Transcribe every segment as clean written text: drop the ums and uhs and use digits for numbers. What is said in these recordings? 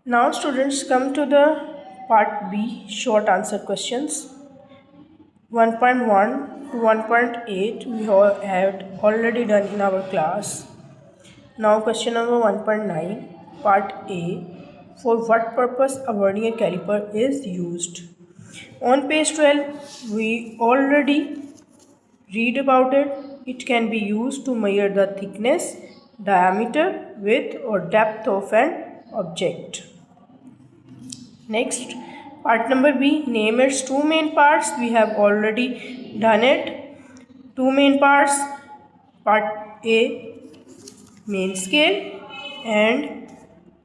Now students, come to the part B, short answer questions. 1.1 to 1.8 we had already done in our class. Now question number 1.9, part A. For what purpose a vernier caliper is used? On page 12 we already read about it. It can be used to measure the thickness, diameter, width or depth of an object. Next, part number B, name its two main parts. We have already done it. Two main parts, part A, main scale, and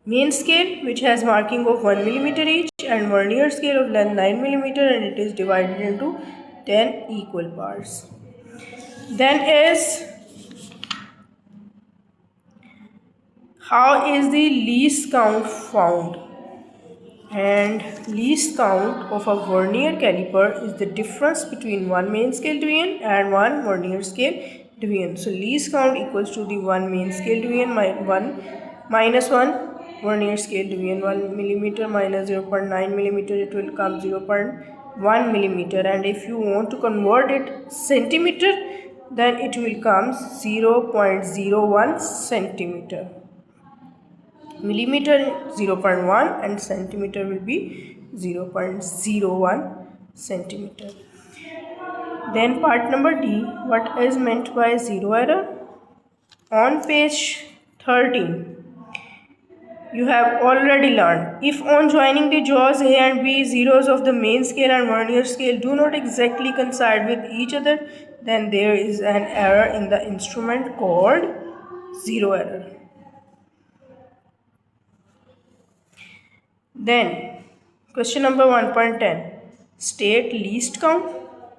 main scale which has marking of 1 millimeter each, and vernier scale of length 9 millimeter, and it is divided into 10 equal parts. Then is, how is the least count found? And least count of a vernier caliper is the difference between one main scale division and one vernier scale division. So least count equals to the one main scale division minus one vernier scale division. 1 millimeter minus 0.9 millimeter, it will come 0.1 millimeter, and if you want to convert it centimeter, then it will come 0.01 centimeter. Millimeter 0.1 and centimeter will be 0.01 centimeter. Then part number D, what is meant by zero error? On page 13 you have already learned, if on joining the jaws A and B, zeros of the main scale and vernier scale do not exactly coincide with each other, then there is an error in the instrument called zero error. Then, question number 1.10, state least count.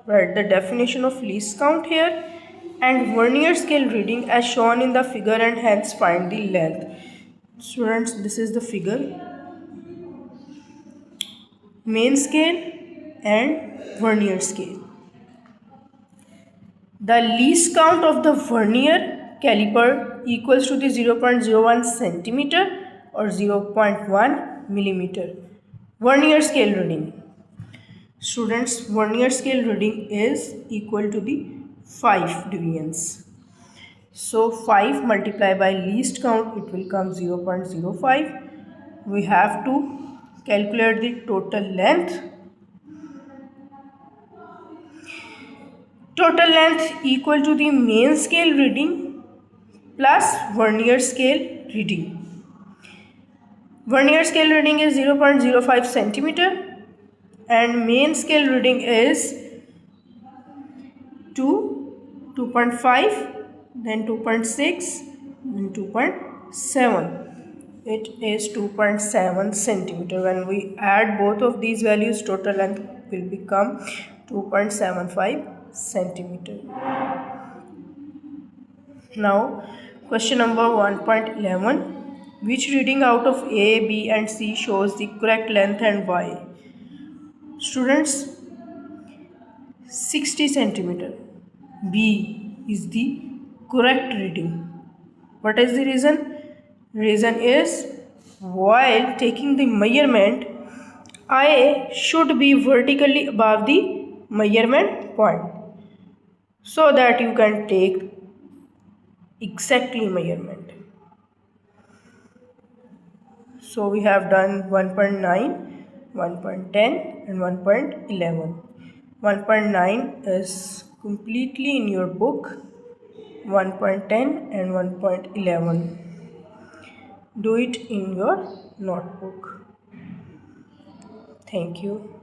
Write the definition of least count here, and vernier scale reading as shown in the figure, and hence find the length. Students, this is the figure. Main scale and vernier scale. The least count of the vernier caliper equals to the 0.01 centimeter or 0.1 millimeter. Vernier scale reading. Students, vernier scale reading is equal to the 5 divisions. So 5 multiplied by least count, it will come 0.05. We have to calculate the total length. Total length equal to the main scale reading plus vernier scale reading. Vernier scale reading is 0.05 centimeter and main scale reading is 2.5, then 2.6, then 2.7. It is 2.7 centimeter. When we add both of these values, total length will become 2.75 centimeter. Now, question number 1.11. Which reading out of A, B and C shows the correct length and why? Students, 60 centimeter. B is the correct reading. What is the reason? Reason is, while taking the measurement, I should be vertically above the measurement point so that you can take exactly measurement. So we have done 1.9, 1.10 and 1.11. 1.9 is completely in your book. 1.10 and 1.11. Do it in your notebook. Thank you.